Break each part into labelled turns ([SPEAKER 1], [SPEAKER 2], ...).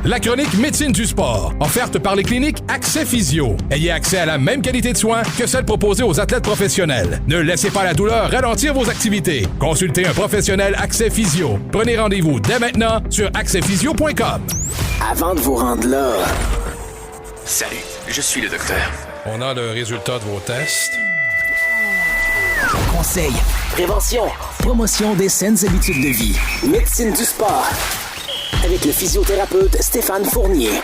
[SPEAKER 1] La chronique médecine du sport, offerte par les cliniques Accès Physio. Ayez accès à la même qualité de soins que celle proposée aux athlètes professionnels. Ne laissez pas la douleur ralentir vos activités. Consultez un professionnel Accès Physio. Prenez rendez-vous dès maintenant sur accèsphysio.com.
[SPEAKER 2] Avant de vous rendre là...
[SPEAKER 3] Salut, je suis le docteur.
[SPEAKER 1] On a le résultat de vos tests.
[SPEAKER 2] Conseils, prévention, promotion des saines habitudes de vie, médecine du sport. Avec le physiothérapeute Stéphane Fournier.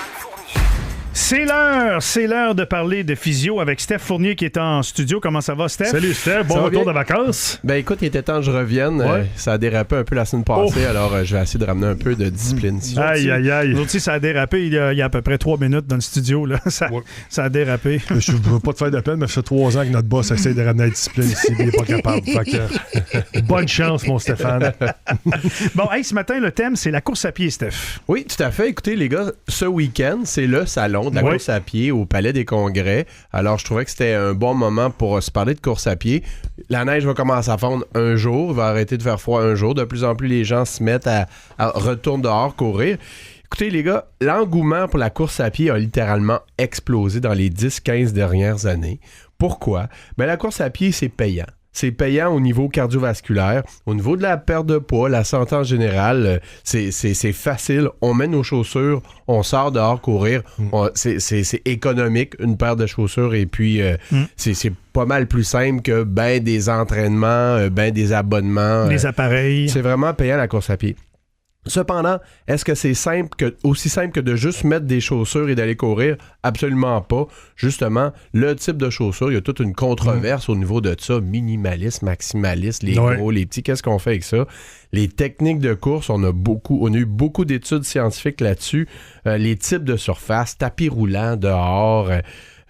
[SPEAKER 4] C'est l'heure de parler de physio avec Steph Fournier qui est en studio. Comment ça va, Steph?
[SPEAKER 5] Salut Steph, bon retour de vacances.
[SPEAKER 6] Ben écoute, il était temps que je revienne.
[SPEAKER 5] Ouais.
[SPEAKER 6] Ça a dérapé un peu la semaine passée, alors je vais essayer de ramener un peu de discipline.
[SPEAKER 4] Aïe. Nous aussi, ça a dérapé il y a à peu près 3 minutes dans le studio. Là. Ça a dérapé.
[SPEAKER 5] Je ne veux pas te faire de peine, mais ça fait 3 ans que notre boss essaie de ramener la discipline ici, il n'est pas capable. Fait que, bonne chance, mon Stéphane.
[SPEAKER 4] Bon, hey, ce matin, le thème, c'est la course à pied, Steph.
[SPEAKER 6] Oui, tout à fait. Écoutez, les gars, ce week-end, c'est le salon de la course à pied au Palais des Congrès. Alors, je trouvais que c'était un bon moment pour se parler de course à pied. La neige va commencer à fondre un jour, va arrêter de faire froid un jour. De plus en plus, les gens se mettent à retourner dehors, courir. Écoutez, les gars, l'engouement pour la course à pied a littéralement explosé dans les 10-15 dernières années. Pourquoi? Ben, la course à pied, c'est payant. C'est payant au niveau cardiovasculaire, au niveau de la perte de poids, la santé en général, c'est facile. On met nos chaussures, on sort dehors courir. C'est économique, une paire de chaussures, et puis c'est pas mal plus simple que ben des entraînements, ben des abonnements.
[SPEAKER 4] Les appareils.
[SPEAKER 6] C'est vraiment payant la course à pied. Cependant, est-ce que c'est aussi simple que de juste mettre des chaussures et d'aller courir? Absolument pas. Justement, le type de chaussures, il y a toute une controverse au niveau de ça. Minimaliste, maximaliste, les gros, les petits, qu'est-ce qu'on fait avec ça? Les techniques de course, on a eu beaucoup d'études scientifiques là-dessus. Les types de surface, tapis roulant dehors...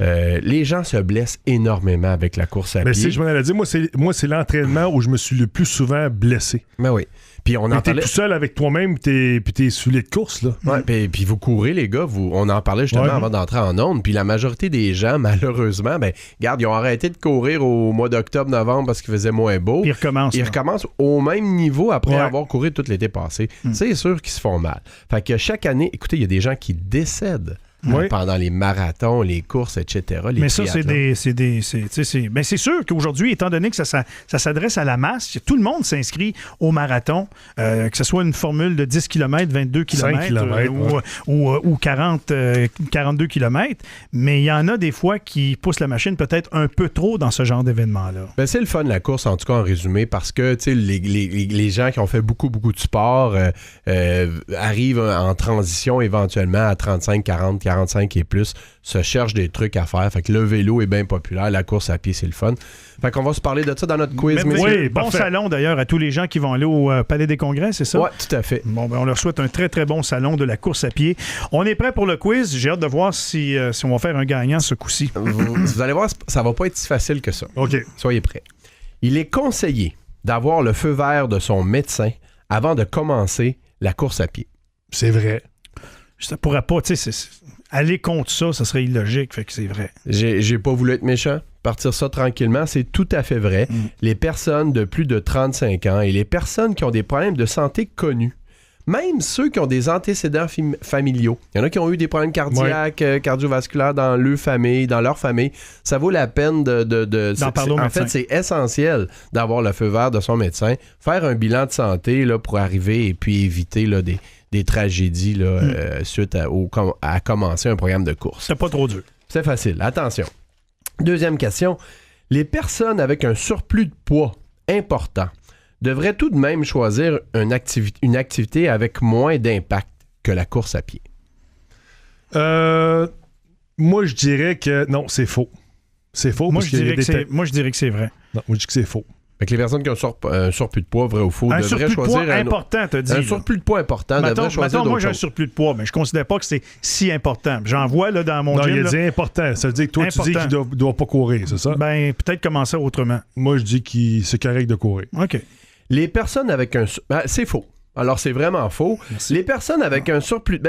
[SPEAKER 6] les gens se blessent énormément avec la course à pied.
[SPEAKER 5] Si je m'en allais dire, moi, c'est l'entraînement où je me suis le plus souvent blessé.
[SPEAKER 6] Ben oui. Puis
[SPEAKER 5] t'es tout seul avec toi-même, puis t'es souliers de course, là.
[SPEAKER 6] Ouais, puis vous courez, les gars, on en parlait justement avant d'entrer en onde, puis la majorité des gens, malheureusement, regarde, ils ont arrêté de courir au mois d'octobre-novembre parce qu'il faisait moins beau.
[SPEAKER 4] Puis ils
[SPEAKER 6] recommencent au même niveau après avoir couru tout l'été passé. C'est sûr qu'ils se font mal. Fait que chaque année, écoutez, il y a des gens qui décèdent. Pendant les marathons, les courses, etc.
[SPEAKER 4] Mais ça, c'est sûr qu'aujourd'hui, étant donné que ça s'adresse à la masse, tout le monde s'inscrit au marathon, que ce soit une formule de 10 km, 22 km ou 42 km, mais il y en a des fois qui poussent la machine peut-être un peu trop dans ce genre d'événement-là.
[SPEAKER 6] Ben, c'est le fun, la course, en tout cas en résumé, parce que les gens qui ont fait beaucoup de sport arrivent en transition éventuellement à 35, 40, 45 et plus, se cherchent des trucs à faire. Fait que le vélo est bien populaire, la course à pied, c'est le fun. Fait qu'on va se parler de ça dans notre quiz.
[SPEAKER 4] Oui, bon salon d'ailleurs à tous les gens qui vont aller au Palais des Congrès, c'est ça?
[SPEAKER 6] Oui, tout à fait.
[SPEAKER 4] Bon, on leur souhaite un très, très bon salon de la course à pied. On est prêt pour le quiz. J'ai hâte de voir si on va faire un gagnant ce coup-ci.
[SPEAKER 6] Vous allez voir, ça va pas être si facile que ça.
[SPEAKER 5] OK.
[SPEAKER 6] Soyez prêts. Il est conseillé d'avoir le feu vert de son médecin avant de commencer la course à pied.
[SPEAKER 5] C'est vrai.
[SPEAKER 4] Ça pourrait pas, tu sais, aller contre ça serait illogique, fait que c'est vrai.
[SPEAKER 6] J'ai pas voulu être méchant. Partir ça tranquillement, c'est tout à fait vrai. Les personnes de plus de 35 ans et les personnes qui ont des problèmes de santé connus, même ceux qui ont des antécédents familiaux, il y en a qui ont eu des problèmes cardiaques, cardiovasculaires dans leur famille, ça vaut la peine
[SPEAKER 4] d'en parler au médecin.
[SPEAKER 6] En fait, c'est essentiel d'avoir le feu vert de son médecin, faire un bilan de santé là, pour arriver et puis éviter là, des tragédies là, suite à commencer un programme de course.
[SPEAKER 4] C'est pas trop dur.
[SPEAKER 6] C'est facile. Attention. Deuxième question. Les personnes avec un surplus de poids important devraient tout de même choisir une activité avec moins d'impact que la course à pied.
[SPEAKER 5] Moi, je dirais que non, c'est faux. C'est faux.
[SPEAKER 4] Moi, je dirais que c'est vrai.
[SPEAKER 5] Non, moi, je dis que c'est faux.
[SPEAKER 6] Fait que les personnes qui ont un surplus de poids, vrai ou faux, devraient choisir
[SPEAKER 4] important, t'as dit.
[SPEAKER 6] Un surplus de poids important, devraient choisir d'autres
[SPEAKER 4] moi, j'ai un surplus de poids, mais je considère pas que c'est si important. J'en vois là, dans mon gym.
[SPEAKER 5] Non, il a dit important. Ça veut dire que toi, tu dis qu'il ne doit pas courir, c'est ça?
[SPEAKER 4] Ben, peut-être commencer autrement.
[SPEAKER 5] Moi, je dis que c'est correct de courir.
[SPEAKER 4] OK.
[SPEAKER 6] Les personnes avec un... c'est faux. Alors, c'est vraiment faux.
[SPEAKER 5] Merci.
[SPEAKER 6] Les personnes avec un surplus...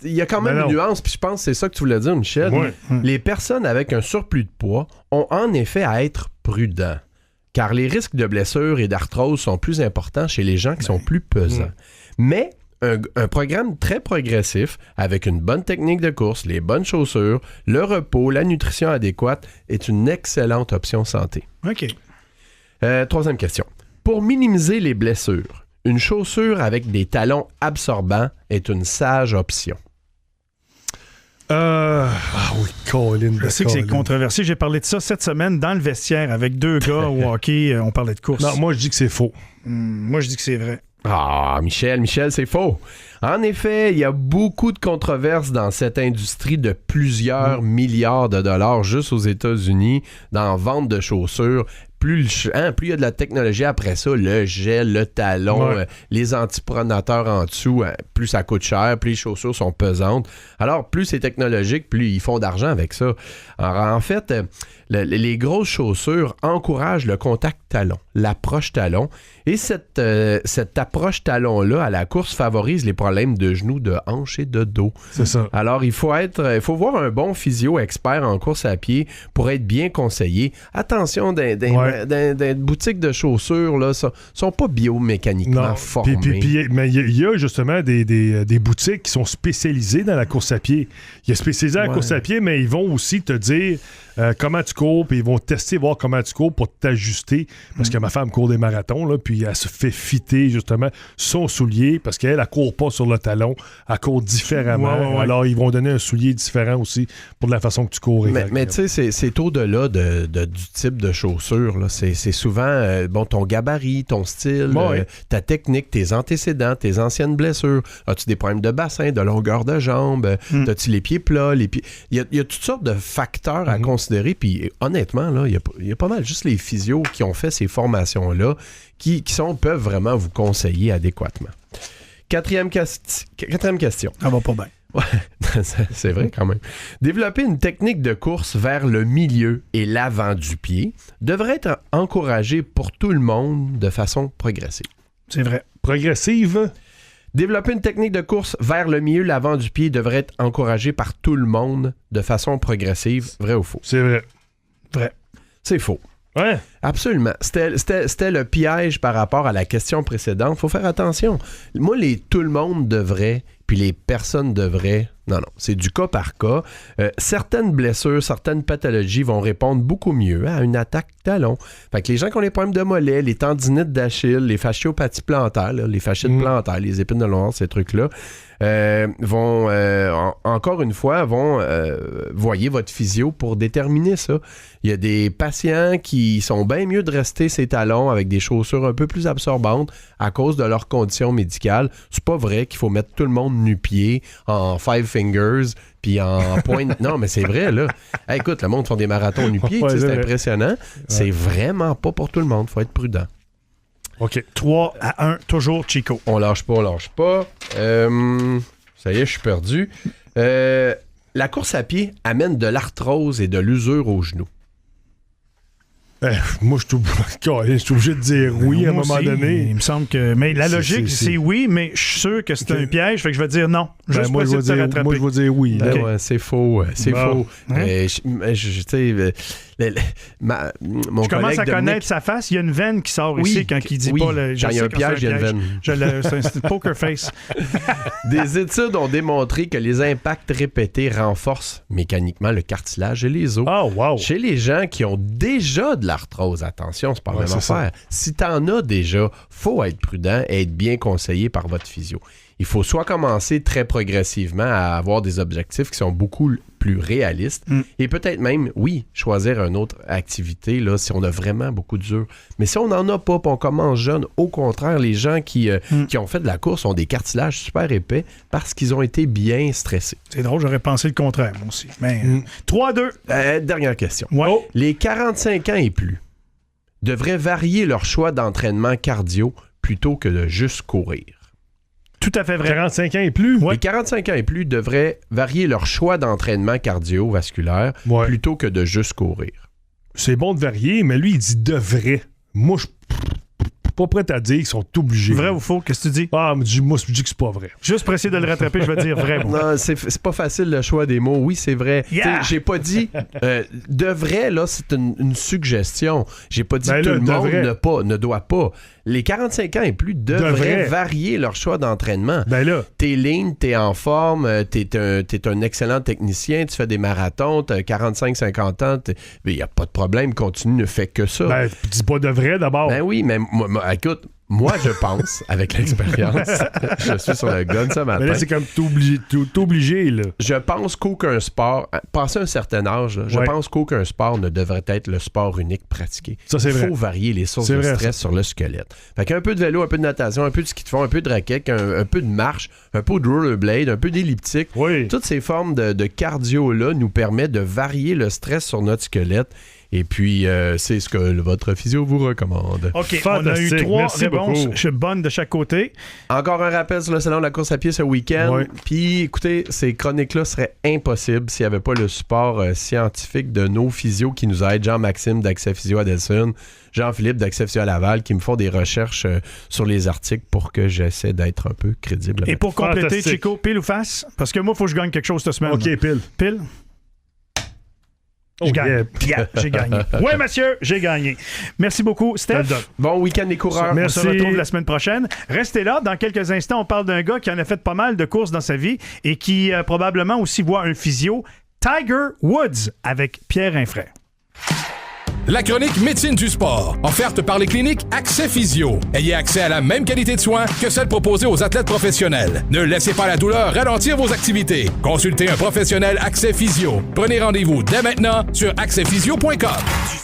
[SPEAKER 6] il y a quand même une nuance, puis je pense que c'est ça que tu voulais dire, Michel.
[SPEAKER 5] Ouais.
[SPEAKER 6] Les personnes avec un surplus de poids ont en effet à être prudents, car les risques de blessures et d'arthrose sont plus importants chez les gens qui sont plus pesants. Mais un programme très progressif avec une bonne technique de course, les bonnes chaussures, le repos, la nutrition adéquate est une excellente option santé.
[SPEAKER 4] OK.
[SPEAKER 6] Troisième question. Pour minimiser les blessures, une chaussure avec des talons absorbants est une sage option.
[SPEAKER 5] Oui, Colin.
[SPEAKER 4] Je sais que c'est controversé. J'ai parlé de ça cette semaine dans le vestiaire avec 2 gars au hockey. On parlait de course.
[SPEAKER 5] Non, moi, je dis que c'est faux.
[SPEAKER 4] Moi, je dis que c'est vrai.
[SPEAKER 6] Ah, Michel, c'est faux. En effet, il y a beaucoup de controverses dans cette industrie de plusieurs milliards de dollars juste aux États-Unis dans la vente de chaussures. Plus il y a de la technologie après ça, le gel, le talon, les antipronateurs en dessous, plus ça coûte cher, plus les chaussures sont pesantes. Alors, plus c'est technologique, plus ils font d'argent avec ça. Alors, en fait, les grosses chaussures encouragent le contact talon, l'approche talon. Et cette approche talon-là à la course favorise les problèmes de genoux, de hanches et de dos.
[SPEAKER 5] C'est ça.
[SPEAKER 6] Alors, il faut voir un bon physio expert en course à pied pour être bien conseillé. Attention, des boutiques de chaussures, là, sont pas biomécaniquement formées.
[SPEAKER 5] Mais il y a justement des boutiques qui sont spécialisées dans la course à pied. Il y a spécialisé dans la course à pied, mais ils vont aussi te dire comment tu cours, puis ils vont tester, voir comment tu cours pour t'ajuster. Parce que ma femme court des marathons, là, puis elle se fait fitter justement son soulier, parce qu'elle, elle court pas sur le talon, elle court différemment. Alors, ils vont donner un soulier différent aussi pour la façon que tu cours.
[SPEAKER 6] Mais tu sais, c'est au-delà du type de chaussure. Là. C'est souvent ton gabarit, ton style, ta technique, tes antécédents, tes anciennes blessures. As-tu des problèmes de bassin, de longueur de jambe? As-tu les pieds plats? Il y a toutes sortes de facteurs à considérer. Puis honnêtement, là, il y a pas mal juste les physios qui ont fait ces formations-là qui peuvent vraiment vous conseiller adéquatement. Quatrième question.
[SPEAKER 4] Ça va pas bien.
[SPEAKER 6] Ouais, c'est vrai quand même. Développer une technique de course vers le milieu et l'avant du pied devrait être encouragé pour tout le monde de façon progressive.
[SPEAKER 4] C'est vrai.
[SPEAKER 5] Progressive?
[SPEAKER 6] Développer une technique de course vers le milieu, l'avant du pied devrait être encouragé par tout le monde de façon progressive. Vrai ou faux?
[SPEAKER 5] C'est vrai.
[SPEAKER 4] Vrai.
[SPEAKER 6] C'est faux.
[SPEAKER 5] Ouais.
[SPEAKER 6] Absolument. C'était le piège par rapport à la question précédente. Il faut faire attention. Moi, tout le monde devrait, puis les personnes devraient. Non, c'est du cas par cas. Certaines blessures, certaines pathologies vont répondre beaucoup mieux à une attaque talon. Fait que les gens qui ont les problèmes de mollet, les tendinites d'Achille, les fasciopathies plantaires, les fasciites plantaires, les épines de Loire, ces trucs-là, vont, encore une fois, voyer votre physio pour déterminer ça. Il y a des patients qui sont bien mieux de rester ses talons avec des chaussures un peu plus absorbantes à cause de leur condition médicale. C'est pas vrai qu'il faut mettre tout le monde nu-pied en 5 fingers puis en pointe. Non, mais c'est vrai, là. Hey, écoute, le monde font des marathons nu-pied, c'est impressionnant. Ouais. C'est vraiment pas pour tout le monde. Faut être prudent.
[SPEAKER 4] OK. 3-1, toujours Chico.
[SPEAKER 6] On lâche pas. Ça y est, je suis perdu. La course à pied amène de l'arthrose et de l'usure aux genoux.
[SPEAKER 5] Moi, je suis obligé de dire oui à un moment donné.
[SPEAKER 4] Il me semble que. Mais la logique, c'est oui, mais je suis sûr que c'est un piège, fait que je vais dire non. Juste
[SPEAKER 5] moi, je vais dire oui.
[SPEAKER 6] Okay. Ouais, c'est faux. Faux. Mon
[SPEAKER 4] je commence à
[SPEAKER 6] Dominique...
[SPEAKER 4] connaître sa face. Il y a une veine qui sort ici quand il dit pas.
[SPEAKER 6] Quand il y a un piège, il y a une veine.
[SPEAKER 4] C'est poker face.
[SPEAKER 6] Des études ont démontré que les impacts répétés renforcent mécaniquement le cartilage et les os.
[SPEAKER 5] Oh, wow.
[SPEAKER 6] Chez les gens qui ont déjà de l'arthrose, attention, c'est pas la même affaire. Si t'en as déjà, faut être prudent et être bien conseillé par votre physio. Il faut soit commencer très progressivement à avoir des objectifs qui sont beaucoup plus réalistes et peut-être même, choisir une autre activité là, si on a vraiment beaucoup d'usure. Mais si on n'en a pas, puis on commence jeune, au contraire, les gens qui ont fait de la course ont des cartilages super épais parce qu'ils ont été bien stressés.
[SPEAKER 4] C'est drôle, j'aurais pensé le contraire, moi aussi. Mais 3-2.
[SPEAKER 6] Dernière question.
[SPEAKER 4] Ouais.
[SPEAKER 6] Les 45 ans et plus devraient varier leur choix d'entraînement cardio plutôt que de juste courir.
[SPEAKER 4] Tout à fait vrai.
[SPEAKER 5] 45 ans et plus?
[SPEAKER 6] Les 45 ans et plus devraient varier leur choix d'entraînement cardiovasculaire plutôt que de juste courir.
[SPEAKER 5] C'est bon de varier, mais lui, il dit devrait. Moi, pas prêt à dire qu'ils sont obligés.
[SPEAKER 4] Vrai ou faux? Qu'est-ce que tu dis?
[SPEAKER 5] Ah, moi, je dis que c'est pas vrai.
[SPEAKER 4] Juste pour essayer de le rattraper, je vais dire vrai. Moi.
[SPEAKER 6] Non, c'est pas facile le choix des mots. Oui, c'est vrai.
[SPEAKER 4] Yeah!
[SPEAKER 6] J'ai pas dit... de vrai, là, c'est une suggestion. J'ai pas dit que tout le monde ne doit pas. Les 45 ans et plus devraient varier leur choix d'entraînement.
[SPEAKER 5] Ben là.
[SPEAKER 6] T'es lean, t'es en forme, t'es un excellent technicien, tu fais des marathons, t'as 45-50 ans, il n'y a pas de problème, continue, ne fais que ça.
[SPEAKER 5] Ben, dis pas de vrai d'abord.
[SPEAKER 6] Ben oui, mais écoute, moi, je pense, avec l'expérience, je suis sur le gun ce matin.
[SPEAKER 5] Mais là, c'est comme t'es obligé, là.
[SPEAKER 6] Je pense qu'aucun sport, passé un certain âge, là, je pense qu'aucun sport ne devrait être le sport unique pratiqué.
[SPEAKER 5] Ça, c'est vrai.
[SPEAKER 6] Il faut varier les sources de stress sur le squelette. Fait qu'un peu de vélo, un peu de natation, un peu de ski de fond, un peu de raquette, un peu de marche, un peu de rollerblade, un peu d'elliptique.
[SPEAKER 5] Oui.
[SPEAKER 6] Toutes ces formes de cardio-là nous permettent de varier le stress sur notre squelette. Et puis, c'est ce que votre physio vous recommande.
[SPEAKER 4] OK,
[SPEAKER 5] Fantastique.
[SPEAKER 4] on a eu 3
[SPEAKER 5] Merci
[SPEAKER 4] réponses
[SPEAKER 5] beaucoup.
[SPEAKER 4] bonnes de chaque côté.
[SPEAKER 6] Encore un rappel sur le salon de la course à pied ce week-end.
[SPEAKER 5] Oui.
[SPEAKER 6] Puis, écoutez, ces chroniques-là seraient impossibles s'il n'y avait pas le support scientifique de nos physios qui nous aident. Jean-Maxime d'Accès Physio à Delson, Jean-Philippe d'Accès Physio à Laval, qui me font des recherches sur les articles pour que j'essaie d'être un peu crédible.
[SPEAKER 4] Et pour compléter,
[SPEAKER 5] Fantastique.
[SPEAKER 4] Chico, pile ou face? Parce que moi, il faut que je gagne quelque chose cette semaine.
[SPEAKER 5] OK, pile.
[SPEAKER 4] Pile? Je gagne. Yeah, j'ai gagné. Oui, monsieur, j'ai gagné. Merci beaucoup, Steph.
[SPEAKER 6] Bon week-end les coureurs.
[SPEAKER 4] On se retrouve la semaine prochaine. Restez là. Dans quelques instants, on parle d'un gars qui en a fait pas mal de courses dans sa vie et qui probablement aussi voit un physio. Tiger Woods avec Pierre Infray.
[SPEAKER 1] La chronique Médecine du sport, offerte par les cliniques Accès Physio. Ayez accès à la même qualité de soins que celle proposée aux athlètes professionnels. Ne laissez pas la douleur ralentir vos activités. Consultez un professionnel Accès Physio. Prenez rendez-vous dès maintenant sur accèsphysio.com.